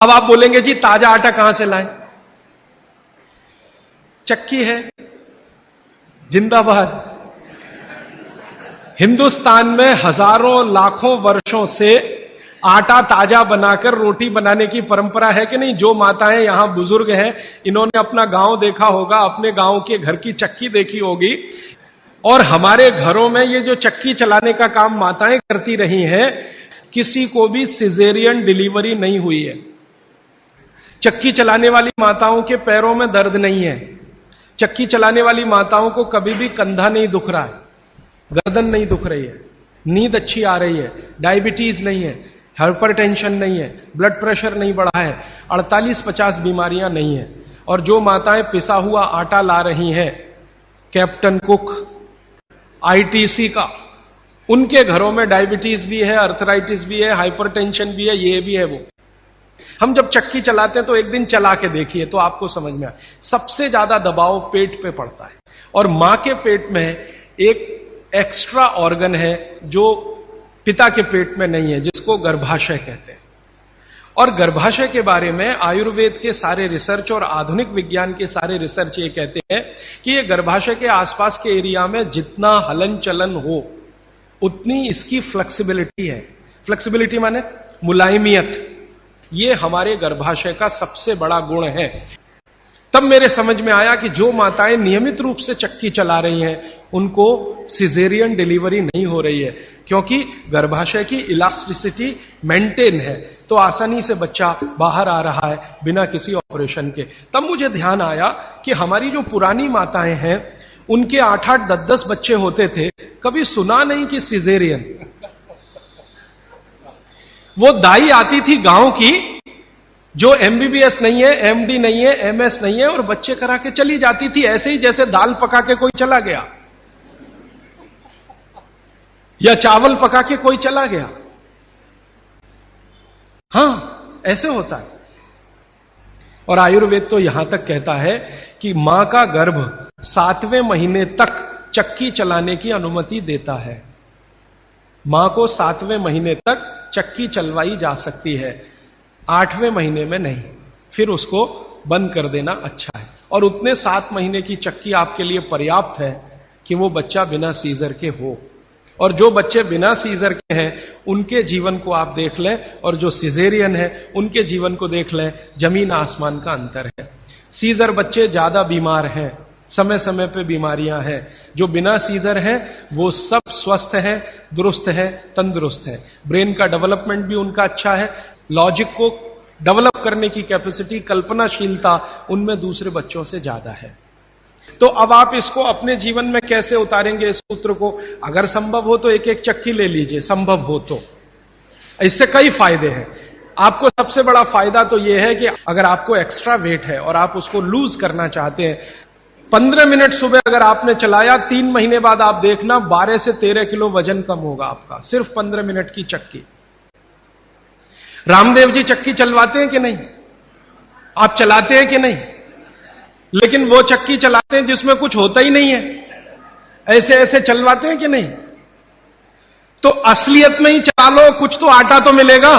अब आप बोलेंगे जी ताजा आटा कहां से लाएं? चक्की है, जिंदाबाद। हिंदुस्तान में हजारों लाखों वर्षों से आटा ताजा बनाकर रोटी बनाने की परंपरा है कि नहीं? जो माताएं यहां बुजुर्ग हैं, इन्होंने अपना गांव देखा होगा, अपने गांव के घर की चक्की देखी होगी। और हमारे घरों में ये जो चक्की चलाने का काम माताएं करती रही हैं, किसी को भी सिजेरियन डिलीवरी नहीं हुई है। चक्की चलाने वाली माताओं के पैरों में दर्द नहीं है। चक्की चलाने वाली माताओं को कभी भी कंधा नहीं दुख रहा है, गर्दन नहीं दुख रही है, नींद अच्छी आ रही है, डायबिटीज नहीं है, हाइपरटेंशन नहीं है, ब्लड प्रेशर नहीं बढ़ा है, 48-50 बीमारियां नहीं है। और जो माताएं पिसा हुआ आटा ला रही हैं, कैप्टन कुक, आईटीसी का, उनके घरों में डायबिटीज भी है, अर्थराइटिस भी है, हाइपरटेंशन भी है, ये भी है वो। हम जब चक्की चलाते हैं तो एक दिन चला के देखिए तो आपको समझ में आए, सबसे ज्यादा दबाव पेट पे पड़ता है। और मां के पेट में एक एक्स्ट्रा ऑर्गन है जो पिता के पेट में नहीं है, जिसको गर्भाशय कहते हैं। और गर्भाशय के बारे में आयुर्वेद के सारे रिसर्च और आधुनिक विज्ञान के सारे रिसर्च ये कहते हैं कि ये गर्भाशय के आसपास के एरिया में जितना हलन चलन हो उतनी इसकी फ्लेक्सिबिलिटी है। फ्लेक्सिबिलिटी माने मुलायमियत। ये हमारे गर्भाशय का सबसे बड़ा गुण है। तब मेरे समझ में आया कि जो माताएं नियमित रूप से चक्की चला रही हैं उनको सिजेरियन डिलीवरी नहीं हो रही है, क्योंकि गर्भाशय की इलास्टिसिटी मेंटेन है, तो आसानी से बच्चा बाहर आ रहा है बिना किसी ऑपरेशन के। तब मुझे ध्यान आया कि हमारी जो पुरानी माताएं हैं उनके 8-8, 10-10 बच्चे होते थे, कभी सुना नहीं कि सिजेरियन। वो दाई आती थी गांव की, जो एमबीबीएस नहीं है, एमडी नहीं है, एमएस नहीं है, और बच्चे करा के चली जाती थी, ऐसे ही जैसे दाल पका के कोई चला गया या चावल पका के कोई चला गया। हां, ऐसे होता है। और आयुर्वेद तो यहां तक कहता है कि मां का गर्भ 7वें महीने तक चक्की चलाने की अनुमति देता है। मां को 7वें महीने तक चक्की चलवाई जा सकती है, 8वें महीने में नहीं, फिर उसको बंद कर देना अच्छा है। और उतने 7 महीने की चक्की आपके लिए पर्याप्त है कि वो बच्चा बिना सीजर के हो। और जो बच्चे बिना सीजर के हैं उनके जीवन को आप देख लें, और जो सिजेरियन है उनके जीवन को देख लें, जमीन आसमान का अंतर है। सीजर बच्चे ज्यादा बीमार हैं, समय समय पे बीमारियां हैं। जो बिना सीजर हैं वो सब स्वस्थ हैं, दुरुस्त हैं, तंदुरुस्त हैं। ब्रेन का डेवलपमेंट भी उनका अच्छा है, लॉजिक को डेवलप करने की कैपेसिटी, कल्पनाशीलता उनमें दूसरे बच्चों से ज्यादा है। तो अब आप इसको अपने जीवन में कैसे उतारेंगे इस सूत्र को? अगर संभव हो तो एक एक चक्की ले लीजिए, संभव हो तो। इससे कई फायदे हैं। आपको सबसे बड़ा फायदा तो यह है कि अगर आपको एक्स्ट्रा वेट है और आप उसको लूज करना चाहते हैं, 15 मिनट सुबह अगर आपने चलाया, 3 महीने बाद आप देखना 12 से 13 किलो वजन कम होगा आपका, सिर्फ 15 मिनट की चक्की। रामदेव जी चक्की चलवाते हैं कि नहीं? आप चलाते हैं कि नहीं? लेकिन वो चक्की चलाते हैं जिसमें कुछ होता ही नहीं है, ऐसे ऐसे चलवाते हैं कि नहीं? तो असलियत में ही चला लो, कुछ तो आटा तो मिलेगा।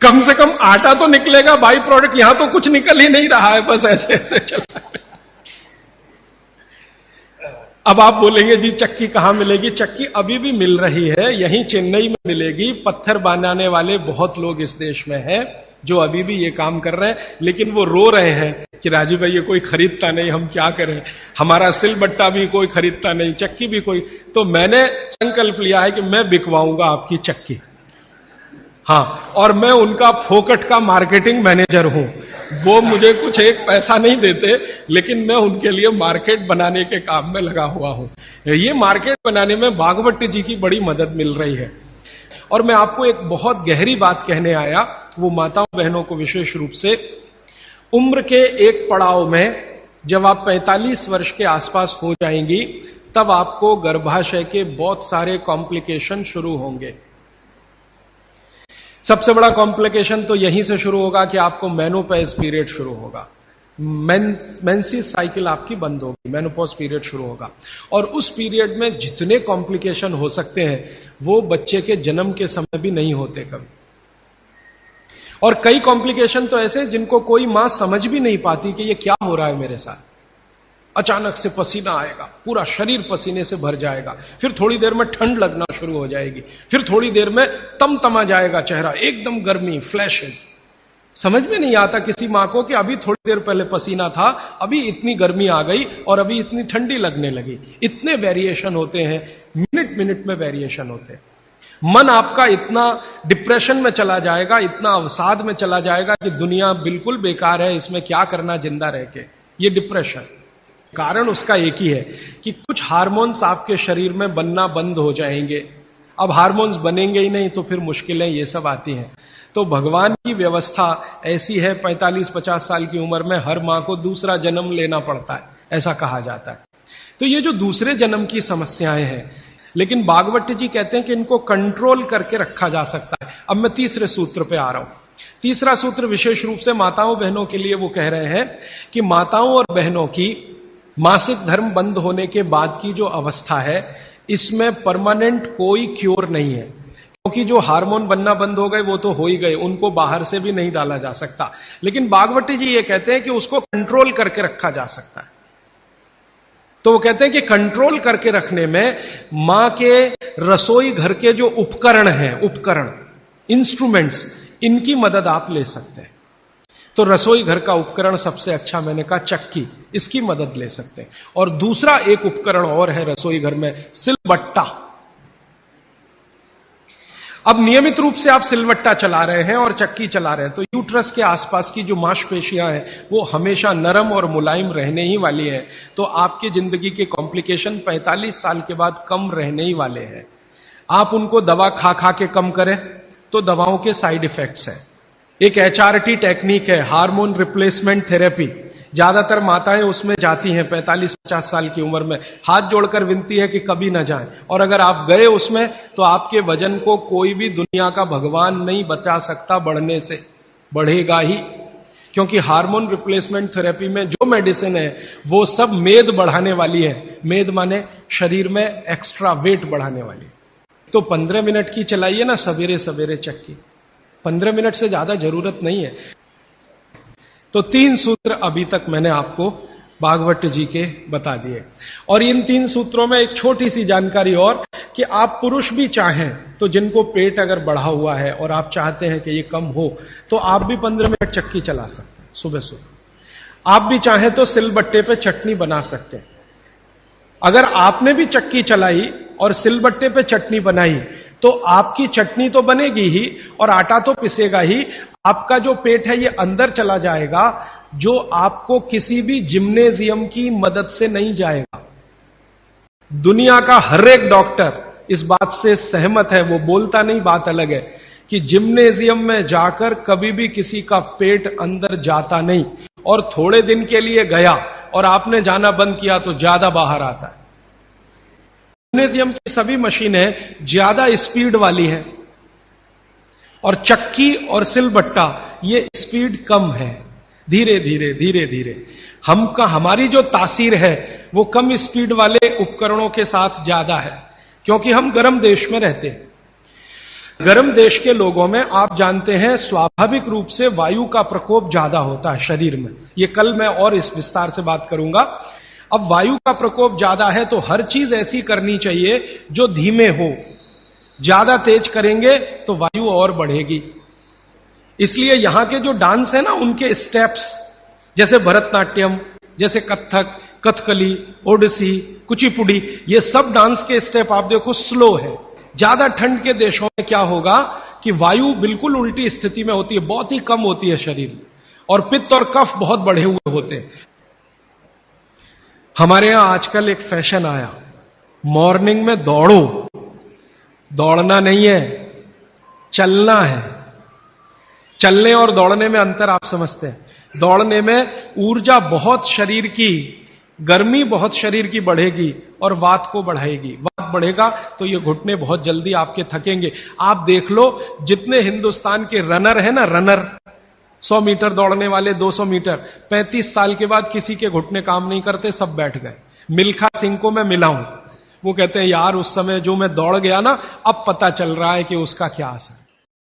कम से कम आटा तो निकलेगा, बाई प्रोडक्ट। यहां तो कुछ निकल ही नहीं रहा है, बस ऐसे ऐसे चला। अब आप बोलेंगे जी चक्की कहां मिलेगी? चक्की अभी भी मिल रही है, यहीं चेन्नई में मिलेगी। पत्थर बनाने वाले बहुत लोग इस देश में हैं जो अभी भी ये काम कर रहे हैं, लेकिन वो रो रहे हैं कि राजीव भाई ये कोई खरीदता नहीं, हम क्या करें, हमारा सिलबट्टा भी कोई खरीदता नहीं, चक्की भी कोई। तो मैंने संकल्प लिया है कि मैं बिकवाऊंगा आपकी चक्की। हां, और मैं उनका फोकट का मार्केटिंग मैनेजर हूं। वो मुझे कुछ एक पैसा नहीं देते, लेकिन मैं उनके लिए मार्केट बनाने के काम में लगा हुआ हूं। ये मार्केट बनाने में भागवत जी की बड़ी मदद मिल रही है। और मैं आपको एक बहुत गहरी बात कहने आया, वो माताओं बहनों को विशेष रूप से। उम्र के एक पड़ाव में जब आप 45 वर्ष के आसपास हो जाएंगी, तब आपको गर्भाशय के बहुत सारे कॉम्प्लिकेशन शुरू होंगे। सबसे बड़ा कॉम्प्लिकेशन तो यहीं से शुरू होगा कि आपको मेनोपॉज पीरियड शुरू होगा। मेंसेस साइकिल आपकी बंद होगी, मेनोपॉज पीरियड शुरू होगा। और उस पीरियड में जितने कॉम्प्लिकेशन हो सकते हैं वो बच्चे के जन्म के समय भी नहीं होते कभी। और कई कॉम्प्लिकेशन तो ऐसे जिनको कोई मां समझ भी नहीं पाती कि ये क्या हो रहा है मेरे साथ। अचानक से पसीना आएगा, पूरा शरीर पसीने से भर जाएगा, फिर थोड़ी देर में ठंड लगना शुरू हो जाएगी, फिर थोड़ी देर में तमतमा जाएगा चेहरा, एकदम गर्मी, फ्लैशेस। समझ में नहीं आता किसी मां को कि अभी थोड़ी देर पहले पसीना था, अभी इतनी गर्मी आ गई और अभी इतनी ठंडी लगने लगी। इतने वेरिएशन होते हैं, मिनट मिनट में वेरिएशन होते हैं। मन आपका इतना डिप्रेशन में चला जाएगा, इतना अवसाद में चला जाएगा कि दुनिया बिल्कुल बेकार है, इसमें क्या करना जिंदा रह के। ये डिप्रेशन, कारण उसका एक ही है कि कुछ हार्मोन्स आपके शरीर में बनना बंद हो जाएंगे। अब हार्मोन्स बनेंगे ही नहीं तो फिर मुश्किलें ये सब आती हैं। तो भगवान की व्यवस्था ऐसी है, 45-50 साल की उम्र में हर मां को दूसरा जन्म लेना पड़ता है, ऐसा कहा जाता है। तो ये जो दूसरे जन्म की समस्याएं हैं, लेकिन भागवत जी कहते हैं कि इनको कंट्रोल करके रखा जा सकता है। अब मैं तीसरे सूत्र पे आ रहा हूं। तीसरा सूत्र विशेष रूप से माताओं बहनों के लिए वो कह रहे हैं कि माताओं और बहनों की मासिक धर्म बंद होने के बाद की जो अवस्था है, इसमें परमानेंट कोई क्योर नहीं है, क्योंकि जो हार्मोन बनना बंद हो गए वो तो हो ही गए, उनको बाहर से भी नहीं डाला जा सकता। लेकिन भागवती जी ये कहते हैं कि उसको कंट्रोल करके रखा जा सकता है। तो वो कहते हैं कि कंट्रोल करके रखने में मां के रसोई घर के जो उपकरण हैं, उपकरण, इंस्ट्रूमेंट्स, इनकी मदद आप ले सकते हैं। तो रसोई घर का उपकरण सबसे अच्छा मैंने कहा चक्की, इसकी मदद ले सकते हैं। और दूसरा एक उपकरण और है रसोई घर में, सिलबट्टा। अब नियमित रूप से आप सिलबट्टा चला रहे हैं और चक्की चला रहे हैं तो यूट्रस के आसपास की जो मांसपेशियां हैं वो हमेशा नरम और मुलायम रहने ही वाली हैं। तो आपकी जिंदगी के कॉम्प्लिकेशन 45 साल के बाद कम रहने ही वाले हैं। आप उनको दवा खा खा के कम करें तो दवाओं के साइड इफेक्ट्स हैं। एक HRT टेक्निक है, हार्मोन रिप्लेसमेंट थेरेपी। ज्यादातर माताएं उसमें जाती हैं 45-50 साल की उम्र में, हाथ जोड़कर विनती है कि कभी ना जाएं। और अगर आप गए उसमें तो आपके वजन को कोई भी दुनिया का भगवान नहीं बचा सकता बढ़ने से, बढ़ेगा ही। क्योंकि हार्मोन रिप्लेसमेंट थेरेपी में जो मेडिसिन है वो सब मेद बढ़ाने वाली है। मेद माने शरीर में एक्स्ट्रा वेट बढ़ाने वाली। तो 15 मिनट की चलाइए ना सवेरे सवेरे चक्की, 15 मिनट से ज्यादा जरूरत नहीं है। तो 3 सूत्र अभी तक मैंने आपको भागवत जी के बता दिए। और इन 3 सूत्रों में एक छोटी सी जानकारी और, कि आप पुरुष भी चाहें तो जिनको पेट अगर बढ़ा हुआ है और आप चाहते हैं कि ये कम हो तो आप भी 15 मिनट चक्की चला सकते हैं सुबह सुबह। आप भी चाहें तो सिलबट्टे पे चटनी बना सकते हैं। अगर आपने भी चक्की चलाई और सिलबट्टे पे चटनी बनाई तो आपकी चटनी तो बनेगी ही और आटा तो पिसेगा ही। आपका जो पेट है ये अंदर चला जाएगा, जो आपको किसी भी जिम्नेजियम की मदद से नहीं जाएगा। दुनिया का हर एक डॉक्टर इस बात से सहमत है, वो बोलता नहीं, बात अलग है, कि जिम्नेजियम में जाकर कभी भी किसी का पेट अंदर जाता नहीं। और थोड़े दिन के लिए गया और आपने जाना बंद किया तो ज्यादा बाहर आता है। जिम्नेजियम की सभी मशीनें ज्यादा स्पीड वाली हैं और चक्की और सिलबट्टा ये स्पीड कम है, धीरे धीरे धीरे धीरे। हमारी जो तासीर है वो कम स्पीड वाले उपकरणों के साथ ज्यादा है, क्योंकि हम गर्म देश में रहते हैं। गर्म देश के लोगों में आप जानते हैं स्वाभाविक रूप से वायु का प्रकोप ज्यादा होता है शरीर में। ये कल मैं और इस विस्तार से बात करूंगा। अब वायु का प्रकोप ज्यादा है तो हर चीज ऐसी करनी चाहिए जो धीमे हो। ज्यादा तेज करेंगे तो वायु और बढ़ेगी। इसलिए यहां के जो डांस है ना, उनके स्टेप्स, जैसे भरतनाट्यम, जैसे कथक, कथकली, ओडिसी, कुचिपुड़ी, ये सब डांस के स्टेप आप देखो स्लो है। ज्यादा ठंड के देशों में क्या होगा कि वायु बिल्कुल उल्टी स्थिति में होती है, बहुत ही कम होती है शरीर में, और पित्त और कफ बहुत बढ़े हुए होते हैं। हमारे यहां आजकल एक फैशन आया, मॉर्निंग में दौड़ो। दौड़ना नहीं है, चलना है। चलने और दौड़ने में अंतर आप समझते हैं। दौड़ने में ऊर्जा बहुत शरीर की, गर्मी बहुत शरीर की बढ़ेगी और वात को बढ़ाएगी। वात बढ़ेगा तो ये घुटने बहुत जल्दी आपके थकेंगे। आप देख लो जितने हिंदुस्तान के रनर है ना, रनर 100 मीटर दौड़ने वाले 200 मीटर, 35 साल के बाद किसी के घुटने काम नहीं करते, सब बैठ गए। मिल्खा सिंह को मैं मिला हूं, वो कहते हैं यार उस समय जो मैं दौड़ गया ना, अब पता चल रहा है कि उसका क्या असर।